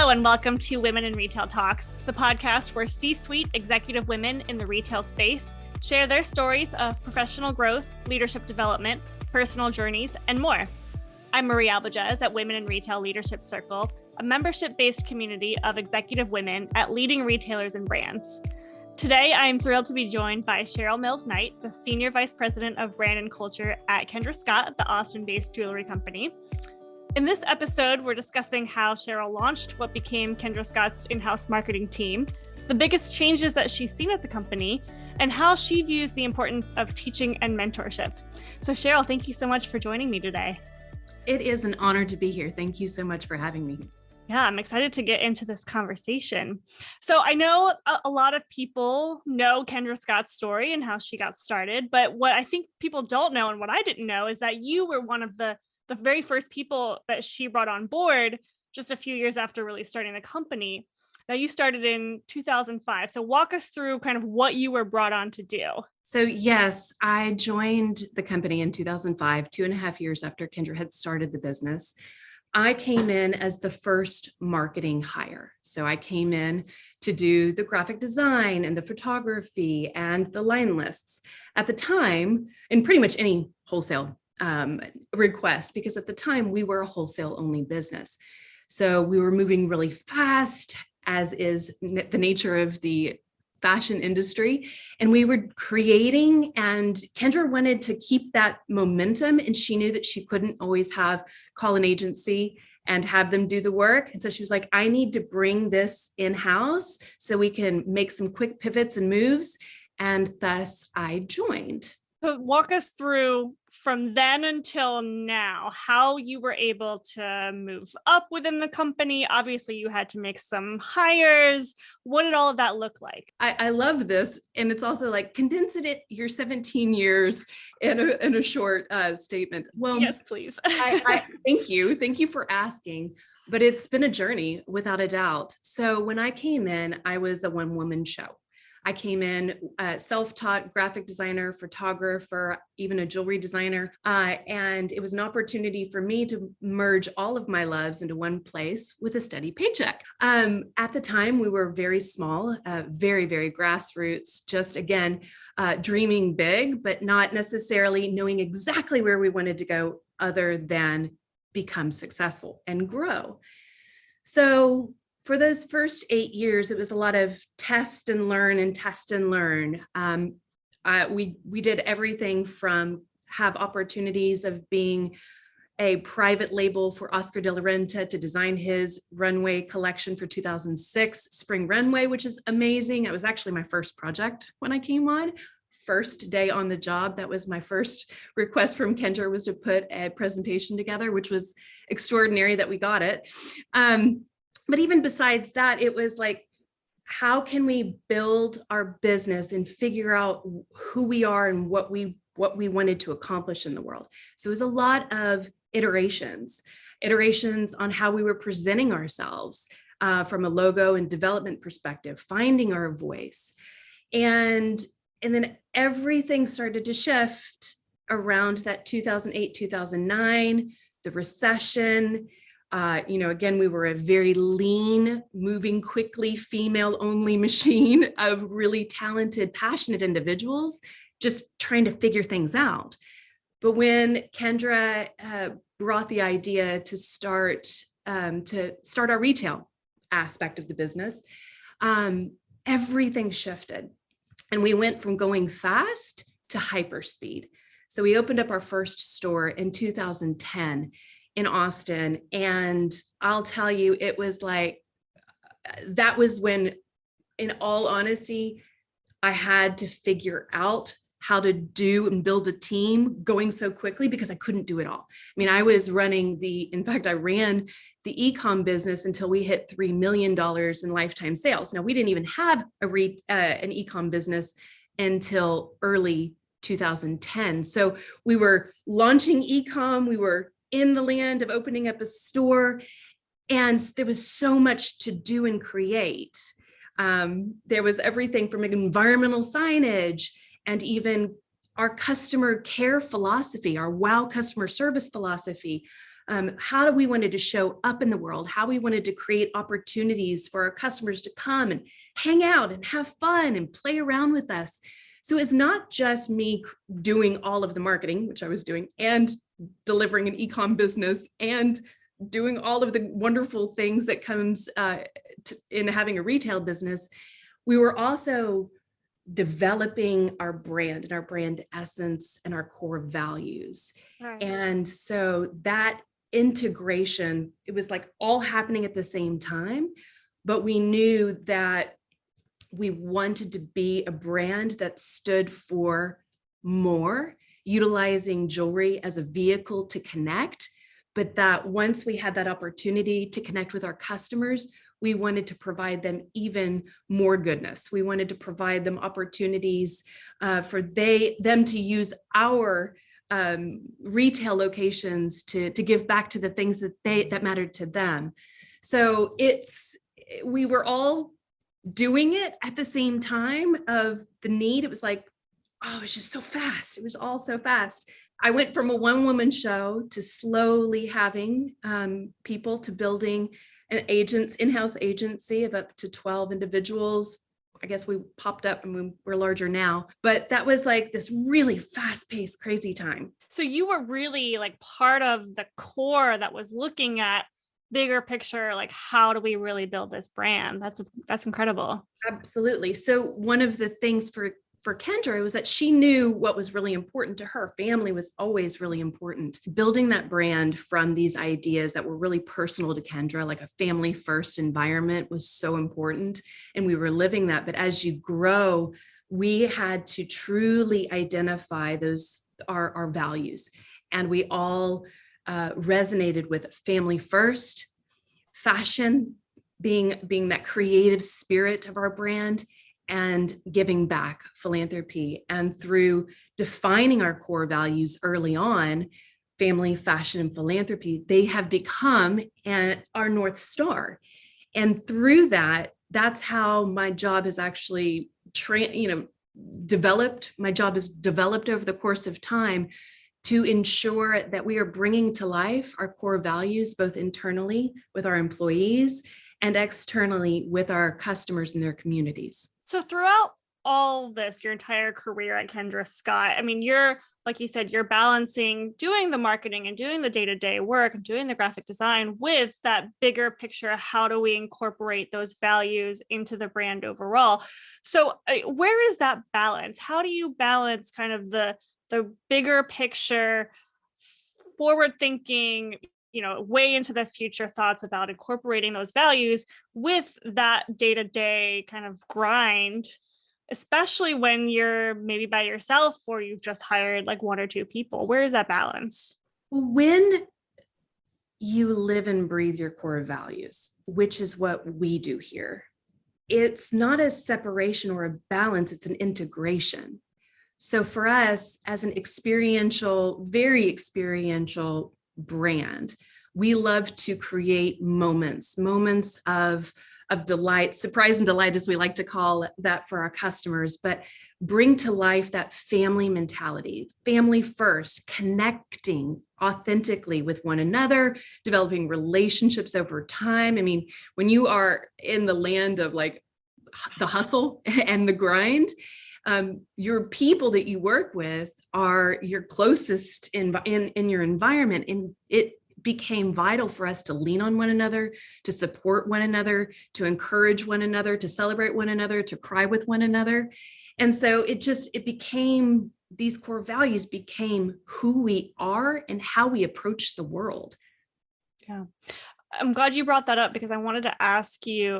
Hello and welcome to Women in Retail Talks, the podcast where C-suite executive women in the retail space share their stories of professional growth, leadership development, personal journeys, and more. I'm Marie Albajez at Women in Retail Leadership Circle, a membership-based community of executive women at leading retailers and brands. Today, I am thrilled to be joined by Cheryl Mills-Knight, the Senior Vice President of Brand and Culture at Kendra Scott, the Austin-based jewelry company. In this episode, we're discussing how Cheryl launched what became Kendra Scott's in-house marketing team, the biggest changes that she's seen at the company, and how she views the importance of teaching and mentorship. So Cheryl, thank you so much for joining me today. It is an honor to be here. Thank you so much for having me. Yeah, I'm excited to get into this conversation. So I know a lot of people know Kendra Scott's story and how she got started, but what I think people don't know and what I didn't know is that you were one of the very first people that she brought on board just a few years after really starting the company. Now you started in 2005. So walk us through kind of what you were brought on to do. So yes, I joined the company in 2005, 2.5 years after Kendra had started the business. I came in as the first marketing hire. So I came in to do the graphic design and the photography and the line lists. At the time, in pretty much any wholesale request, because at the time we were a wholesale only business. So we were moving really fast, as is the nature of the fashion industry. And we were creating, and Kendra wanted to keep that momentum. And she knew that she couldn't always call an agency and have them do the work. And so she was like, I need to bring this in-house so we can make some quick pivots and moves. And thus I joined. So walk us through from then until now, how you were able to move up within the company. Obviously, you had to make some hires. What did all of that look like? I love this. And it's also like condensing it your 17 years in a short statement. Well, yes, please. I thank you. Thank you for asking. But it's been a journey without a doubt. So when I came in, I was a one-woman show. I came in self-taught graphic designer, photographer, even a jewelry designer. And it was an opportunity for me to merge all of my loves into one place with a steady paycheck. At the time, we were very small, very, very grassroots, just again, dreaming big, but not necessarily knowing exactly where we wanted to go other than become successful and grow. So for those first 8 years, it was a lot of test and learn and test and learn. We did everything from have opportunities of being a private label for Oscar de la Renta to design his runway collection for 2006 spring runway, which is amazing. It was actually my first project when I came on. First day on the job, that was my first request from Kendra, was to put a presentation together, which was extraordinary that we got it. But even besides that, it was like, how can we build our business and figure out who we are and what we wanted to accomplish in the world? So it was a lot of iterations on how we were presenting ourselves from a logo and development perspective, finding our voice. And then everything started to shift around that 2008, 2009, the recession. Again, we were a very lean, moving quickly, female-only machine of really talented, passionate individuals, just trying to figure things out. But when Kendra brought the idea to start our retail aspect of the business, everything shifted. And we went from going fast to hyperspeed. So we opened up our first store in 2010. In Austin. And I'll tell you, it was like, that was when, in all honesty, I had to figure out how to do and build a team going so quickly because I couldn't do it all. I mean, I was running I ran the e-com business until we hit $3 million in lifetime sales. Now, we didn't even have an e-com business until early 2010. So we were launching e-com, we were in the land of opening up a store, and there was so much to do and create. There was everything from environmental signage and even our customer care philosophy, our wow customer service philosophy, how we wanted to show up in the world, how we wanted to create opportunities for our customers to come and hang out and have fun and play around with us. So it's not just me doing all of the marketing, which I was doing, and delivering an e-com business and doing all of the wonderful things that comes in having a retail business. We were also developing our brand and our brand essence and our core values. Right. And so that integration, it was like all happening at the same time, but we knew that we wanted to be a brand that stood for more, utilizing jewelry as a vehicle to connect, but that once we had that opportunity to connect with our customers, we wanted to provide them even more goodness. We wanted to provide them opportunities for them to use our retail locations to give back to the things that mattered to them. So we were all doing it at the same time of the need. It was like, oh, it was just so fast. It was all so fast. I went from a one-woman show to slowly having people to building an in-house agency of up to 12 individuals. I guess we popped up and we're larger now, but that was like this really fast-paced, crazy time. So you were really like part of the core that was looking at bigger picture, like how do we really build this brand? That's incredible. Absolutely. So one of the things for Kendra was that she knew what was really important to her. Family was always really important. Building that brand from these ideas that were really personal to Kendra, like a family first environment, was so important. And we were living that. But as you grow, we had to truly identify our values. And we all resonated with family first, fashion being that creative spirit of our brand, and giving back, philanthropy. And through defining our core values early on, family, fashion, and philanthropy, they have become our North Star. And through that, that's how my job has actually developed. My job has developed over the course of time to ensure that we are bringing to life our core values, both internally with our employees and externally with our customers and their communities. So throughout all this, your entire career at Kendra Scott, I mean, like you said, you're balancing doing the marketing and doing the day-to-day work and doing the graphic design with that bigger picture. How do we incorporate those values into the brand overall? So where is that balance? How do you balance kind of the bigger picture, forward thinking, way into the future thoughts about incorporating those values with that day-to-day kind of grind, especially when you're maybe by yourself or you've just hired like one or two people? Where is that balance? When you live and breathe your core values, which is what we do here, it's not a separation or a balance, it's an integration. So for us, as an very experiential brand, we love to create moments of delight, surprise and delight, as we like to call that for our customers, but bring to life that family mentality, family first, connecting authentically with one another, developing relationships over time. I mean, when you are in the land of like the hustle and the grind, your people that you work with are your closest in your environment. And it became vital for us to lean on one another, to support one another, to encourage one another, to celebrate one another, to cry with one another. And so these core values became who we are and how we approach the world. Yeah. I'm glad you brought that up because I wanted to ask you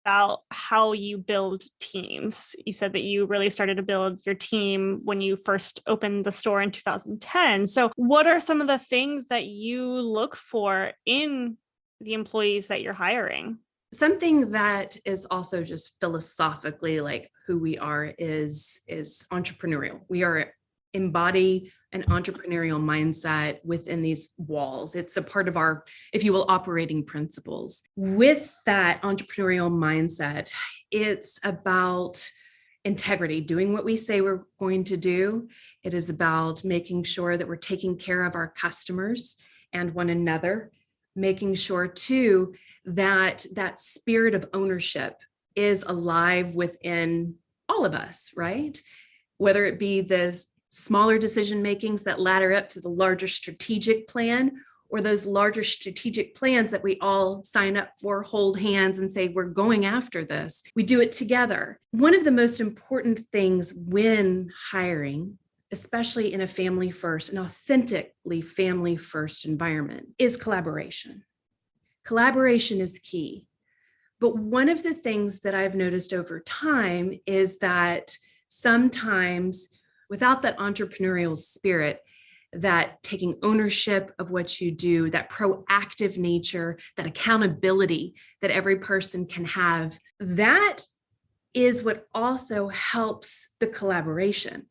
about how you build teams. You said that you really started to build your team when you first opened the store in 2010. So what are some of the things that you look for in the employees that you're hiring? Something that is also just philosophically like who we are is entrepreneurial. We embody an entrepreneurial mindset within these walls. It's a part of our, if you will, operating principles. With that entrepreneurial mindset, it's about integrity, doing what we say we're going to do. It is about making sure that we're taking care of our customers and one another, making sure too that that spirit of ownership is alive within all of us, right? Whether it be the smaller decision makings that ladder up to the larger strategic plan, or those larger strategic plans that we all sign up for, hold hands and say, we're going after this. We do it together. One of the most important things when hiring, especially in a family first, an authentically family first environment, is collaboration. Collaboration is key. But one of the things that I've noticed over time is that sometimes without that entrepreneurial spirit, that taking ownership of what you do, that proactive nature, that accountability that every person can have, that is what also helps the collaboration.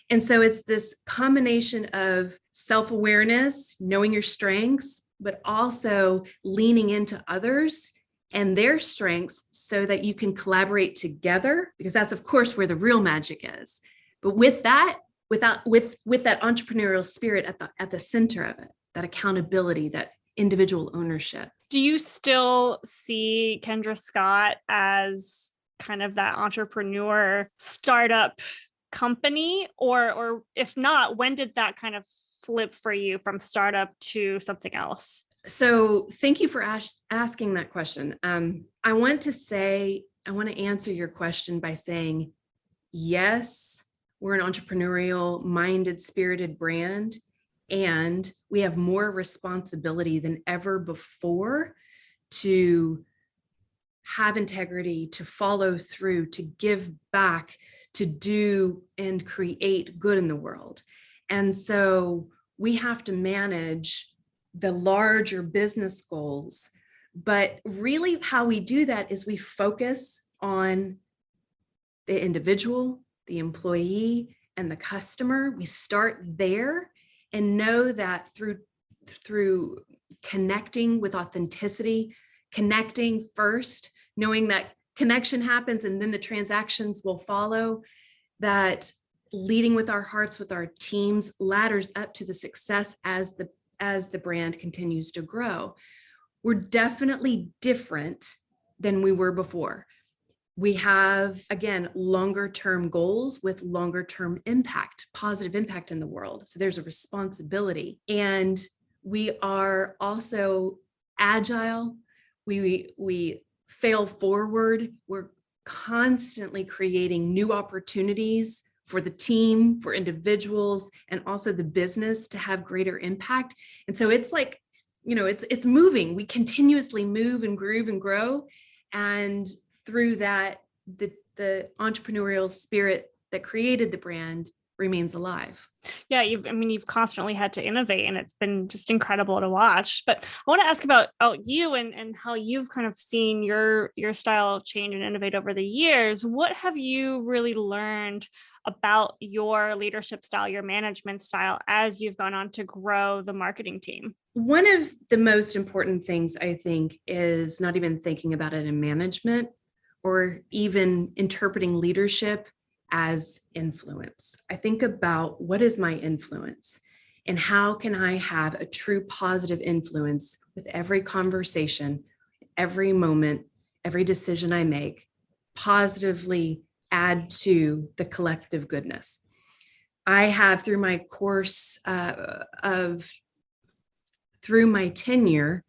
And so it's this combination of self-awareness, knowing your strengths, but also leaning into others and their strengths so that you can collaborate together, because that's of course where the real magic is. But with that, with that entrepreneurial spirit at the center of it, that accountability, that individual ownership. Do you still see Kendra Scott as kind of that entrepreneur startup company, or if not, when did that kind of flip for you from startup to something else? So thank you for asking that question. I want to answer your question by saying, yes, we're an entrepreneurial minded, spirited brand, and we have more responsibility than ever before to have integrity, to follow through, to give back, to do and create good in the world. And so we have to manage the larger business goals. But really how we do that is we focus on the individual, the employee, and the customer. We start there and know that through connecting with authenticity, connecting first, knowing that connection happens and then the transactions will follow, that leading with our hearts, with our teams, ladders up to the success as the brand continues to grow. We're definitely different than we were before. We have, again, longer term goals with longer term impact, positive impact in the world. So there's a responsibility. And we are also agile. We fail forward. We're constantly creating new opportunities for the team, for individuals, and also the business to have greater impact. And so it's like, it's moving. We continuously move and groove and grow. And through that, the entrepreneurial spirit that created the brand remains alive. Yeah, you've constantly had to innovate, and it's been just incredible to watch. But I want to ask about you and how you've kind of seen your style change and innovate over the years. What have you really learned about your leadership style, your management style, as you've gone on to grow the marketing team? One of the most important things, I think, is not even thinking about it in management or even interpreting leadership as influence. I think about what is my influence and how can I have a true positive influence with every conversation, every moment, every decision I make, positively add to the collective goodness. I have, through my course through my tenure,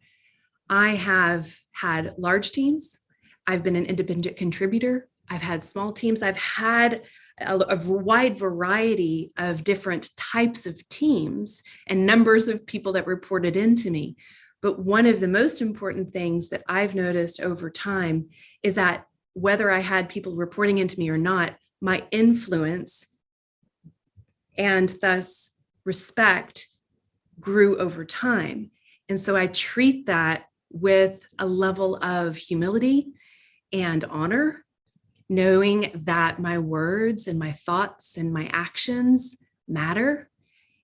I have had large teams. I've been an independent contributor. I've had small teams. I've had a wide variety of different types of teams and numbers of people that reported into me. But one of the most important things that I've noticed over time is that whether I had people reporting into me or not, my influence and thus respect grew over time. And so I treat that with a level of humility and honor, knowing that my words and my thoughts and my actions matter.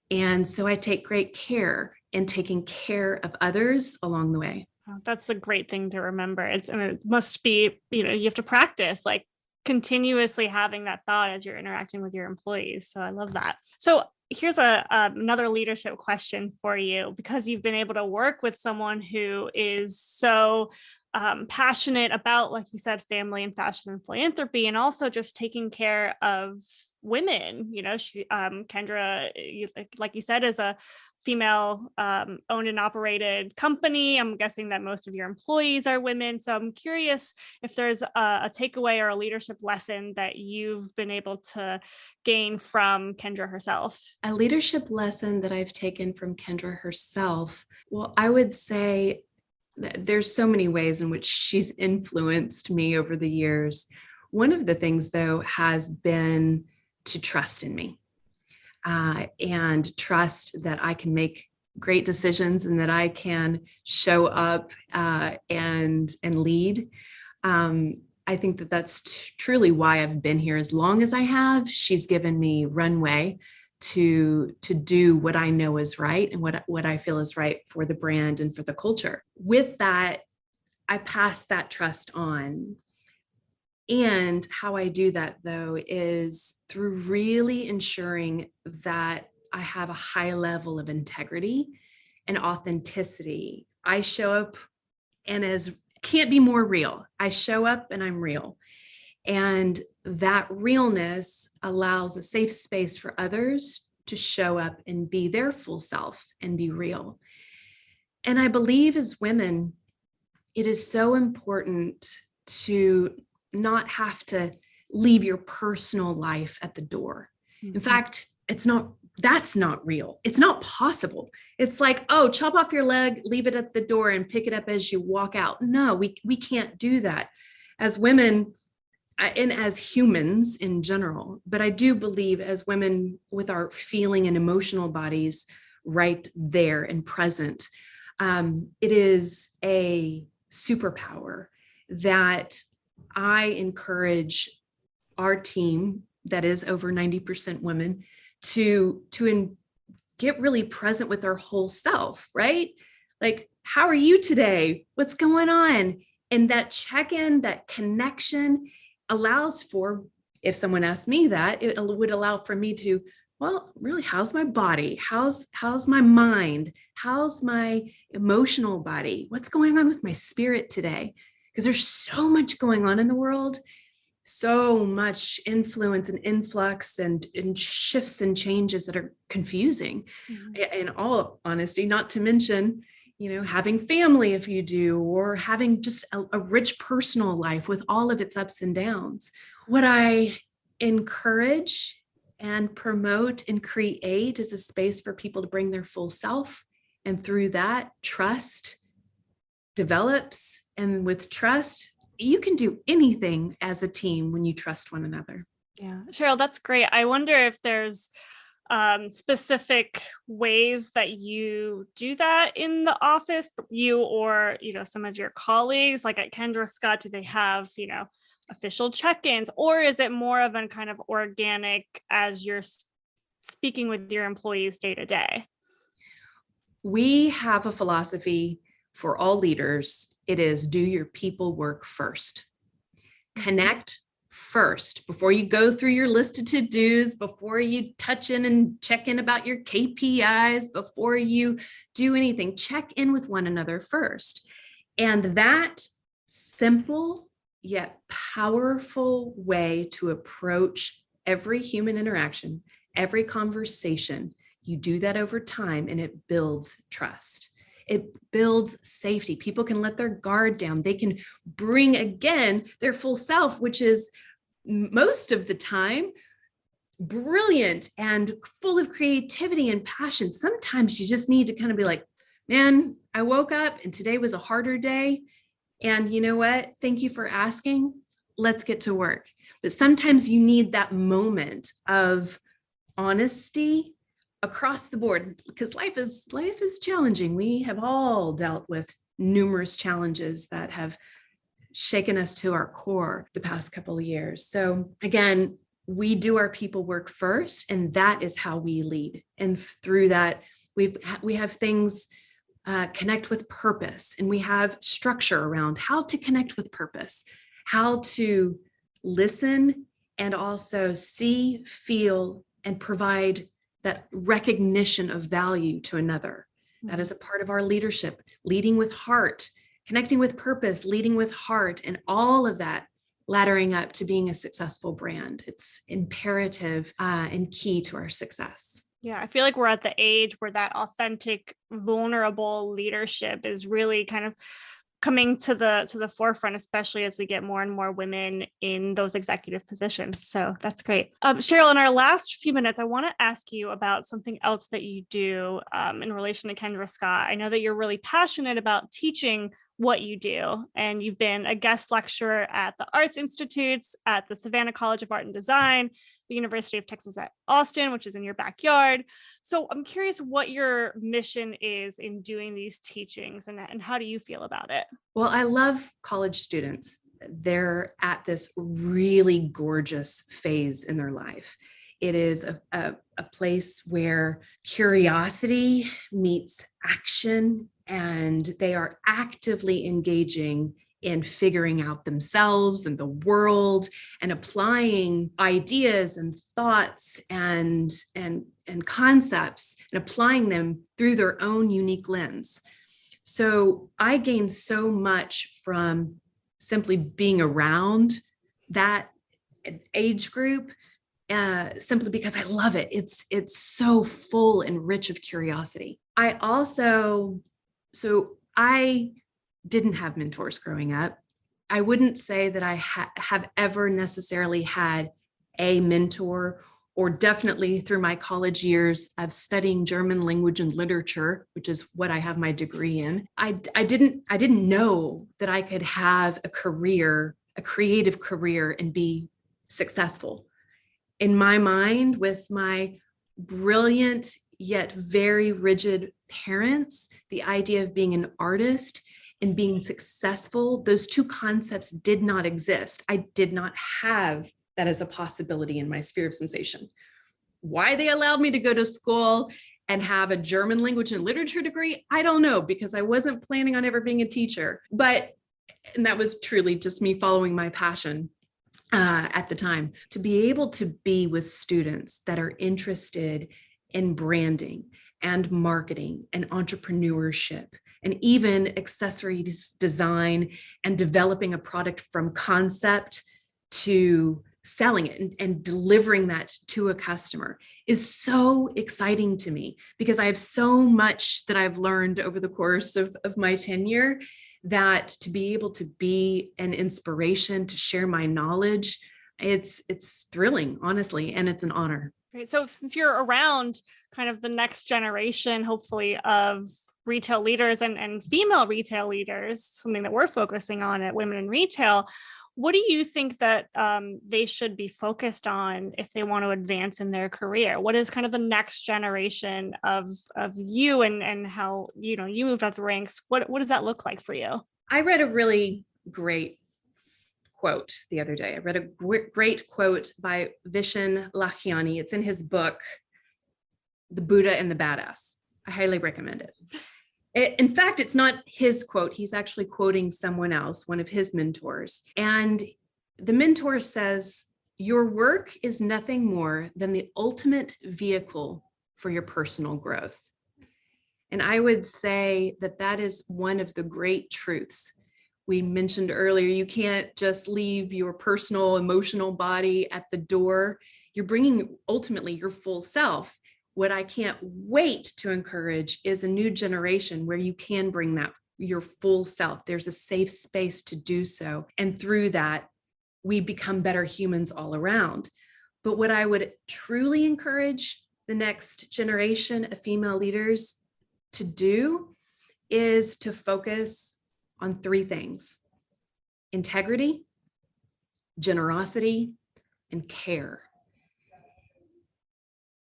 And so I take great care in taking care of others along the way. That's a great thing to remember. And it must be, you have to practice like continuously having that thought as you're interacting with your employees. So I love that. So here's another leadership question for you, because you've been able to work with someone who is so passionate about, like you said, family and fashion and philanthropy, and also just taking care of women. Kendra, like you said, is a female owned and operated company. I'm guessing that most of your employees are women. So I'm curious if there's a takeaway or a leadership lesson that you've been able to gain from Kendra herself. A leadership lesson that I've taken from Kendra herself. Well, I would say that there's so many ways in which she's influenced me over the years. One of the things, though, has been to trust in me. And trust that I can make great decisions and that I can show up and lead. I think that that's truly why I've been here as long as I have. She's given me runway to do what I know is right and what I feel is right for the brand and for the culture. With that, I pass that trust on. And how I do that, though, is through really ensuring that I have a high level of integrity and authenticity. I show up and can't be more real. I show up and I'm real. And that realness allows a safe space for others to show up and be their full self and be real. And I believe as women, it is so important to not have to leave your personal life at the door. In fact, that's not real. It's not possible. It's like, oh, chop off your leg, leave it at the door and pick it up as you walk out. No, we can't do that as women and as humans in general. But I do believe as women with our feeling and emotional bodies right there and present, it is a superpower that I encourage our team that is over 90% women to get really present with our whole self, right? Like, how are you today? What's going on? And that check-in, that connection allows for, if someone asked me that, it would allow for me to, well, really, how's my body? How's my mind? How's my emotional body? What's going on with my spirit today? Because there's so much going on in the world, so much influence and influx and shifts and changes that are confusing. In all honesty, not to mention, having family if you do, or having just a rich personal life with all of its ups and downs. What I encourage and promote and create is a space for people to bring their full self. And through that, trust develops. And with trust, you can do anything as a team when you trust one another. Yeah, Cheryl, that's great. I wonder if there's specific ways that you do that in the office, you or, some of your colleagues, like at Kendra Scott, do they have, official check-ins, or is it more of a kind of organic as you're speaking with your employees day to day? We have a philosophy for all leaders. It is do your people work first. Connect first before you go through your list of to-dos, before you touch in and check in about your KPIs, before you do anything, check in with one another first. And that simple yet powerful way to approach every human interaction, every conversation, you do that over time and it builds trust. It builds safety. People can let their guard down. They can bring again their full self, which is most of the time brilliant and full of creativity and passion. Sometimes you just need to kind of be like, man, I woke up and today was a harder day. And you know what? Thank you for asking. Let's get to work. But sometimes you need that moment of honesty across the board, because life is challenging. We have all dealt with numerous challenges that have shaken us to our core the past couple of years. So again, we do our people work first, and that is how we lead. And through that, we have things connect with purpose, and we have structure around how to connect with purpose, how to listen and also see, feel, and provide that recognition of value to another. That is a part of our leadership, leading with heart, connecting with purpose, leading with heart, and all of that laddering up to being a successful brand. It's imperative and key to our success. Yeah, I feel like we're at the age where that authentic, vulnerable leadership is really kind of coming to the forefront, especially as we get more and more women in those executive positions. So that's great. Cheryl, in our last few minutes, I want to ask you about something else that you do in relation to Kendra Scott. I know that you're really passionate about teaching what you do, and you've been a guest lecturer at the Arts Institutes, at the Savannah College of Art and Design, the University of Texas at Austin, which is in your backyard. So I'm curious what your mission is in doing these teachings, and how do you feel about it? Well, I love college students. They're at this really gorgeous phase in their life. It is a place where curiosity meets action, and they are actively engaging in figuring out themselves and the world and applying ideas and thoughts and concepts and applying them through their own unique lens. So I gain so much from simply being around that age group, simply because I love it. It's so full and rich of curiosity. I didn't have mentors growing up. I wouldn't say that I have ever necessarily had a mentor, or definitely through my college years of studying German language and literature, which is what I have my degree in. I didn't know that I could have a career, a creative career, and be successful. In my mind, with my brilliant yet very rigid parents, the idea of being an artist and being successful, those two concepts did not exist. I did not have that as a possibility in my sphere of sensation. Why they allowed me to go to school and have a German language and literature degree, I don't know, because I wasn't planning on ever being a teacher. And that was truly just me following my passion at the time. To be able to be with students that are interested in branding and marketing and entrepreneurship, and even accessories design and developing a product from concept to selling it and delivering that to a customer is so exciting to me, because I have so much that I've learned over the course of my tenure, that to be able to be an inspiration, to share my knowledge, it's thrilling, honestly, and it's an honor. Great. So since you're around kind of the next generation, hopefully, of retail leaders and female retail leaders, something that we're focusing on at Women in Retail, what do you think that they should be focused on if they want to advance in their career? What is kind of the next generation of you, and how, you moved up the ranks? What does that look like for you? I read a really great quote the other day. I read a great quote by Vishen Lakhiani. It's in his book, The Buddha and the Badass. I highly recommend it. In fact, it's not his quote. He's actually quoting someone else, one of his mentors. And the mentor says, "Your work is nothing more than the ultimate vehicle for your personal growth." And I would say that is one of the great truths. We mentioned earlier, you can't just leave your personal, emotional body at the door. You're bringing ultimately your full self. What I can't wait to encourage is a new generation where you can bring that, your full self. There's a safe space to do so. And through that, we become better humans all around. But what I would truly encourage the next generation of female leaders to do is to focus on three things: integrity, generosity, and care.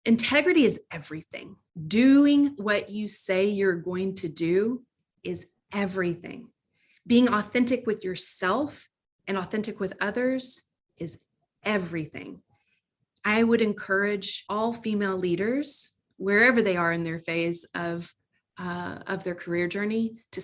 Integrity is everything. Doing what you say you're going to do is everything. Being authentic with yourself and authentic with others is everything. I would encourage all female leaders, wherever they are in their phase of their career journey, to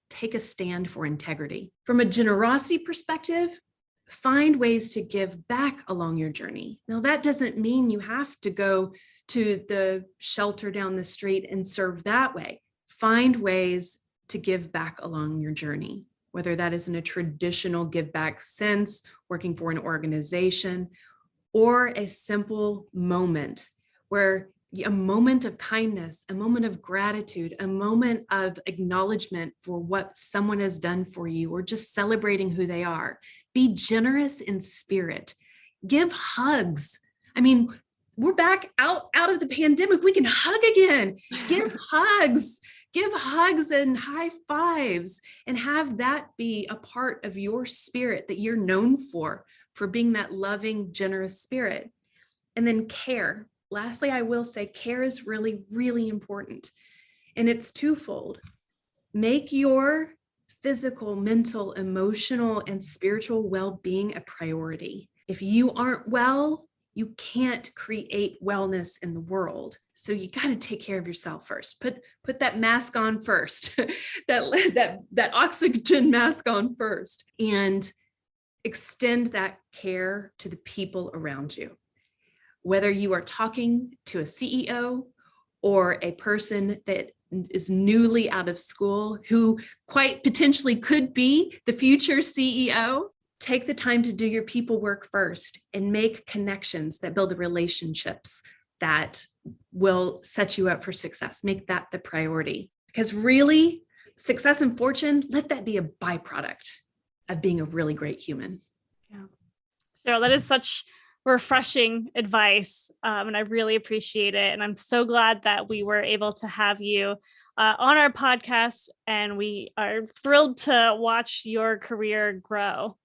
take a stand for integrity. From a generosity perspective, find ways to give back along your journey. Now, that doesn't mean you have to go to the shelter down the street and serve that way. Find ways to give back along your journey, whether that is in a traditional give back sense, working for an organization, or a simple moment where a moment of kindness, a moment of gratitude, a moment of acknowledgement for what someone has done for you, or just celebrating who they are. Be generous in spirit. Give hugs. I mean, we're back out of the pandemic. We can hug again. Give hugs. Give hugs and high fives, and have that be a part of your spirit that you're known for being that loving, generous spirit. And then care. Lastly, I will say care is really, really important. And it's twofold. Make your physical, mental, emotional, and spiritual well-being a priority. If you aren't well, you can't create wellness in the world. So you got to take care of yourself first. Put that mask on first, that oxygen mask on first, and extend that care to the people around you. Whether you are talking to a CEO or a person that is newly out of school, who quite potentially could be the future CEO, take the time to do your people work first and make connections that build the relationships that will set you up for success. Make that the priority, because really success and fortune, let that be a byproduct of being a really great human. Yeah. Cheryl, that is such refreshing advice. And I really appreciate it. And I'm so glad that we were able to have you on our podcast, and we are thrilled to watch your career grow.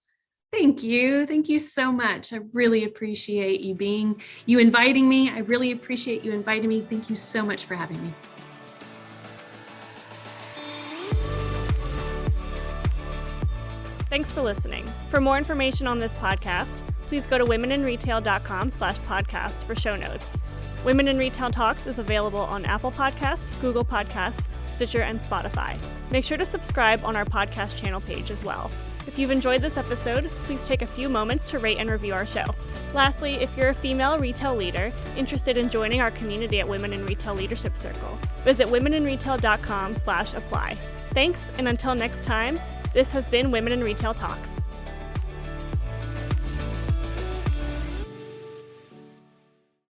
Thank you. Thank you so much. I really appreciate you inviting me. I really appreciate you inviting me. Thank you so much for having me. Thanks for listening. For more information on this podcast, please go to womeninretail.com/podcasts for show notes. Women in Retail Talks is available on Apple Podcasts, Google Podcasts, Stitcher, and Spotify. Make sure to subscribe on our podcast channel page as well. If you've enjoyed this episode, please take a few moments to rate and review our show. Lastly, if you're a female retail leader interested in joining our community at Women in Retail Leadership Circle, visit womeninretail.com/apply. Thanks, and until next time, this has been Women in Retail Talks.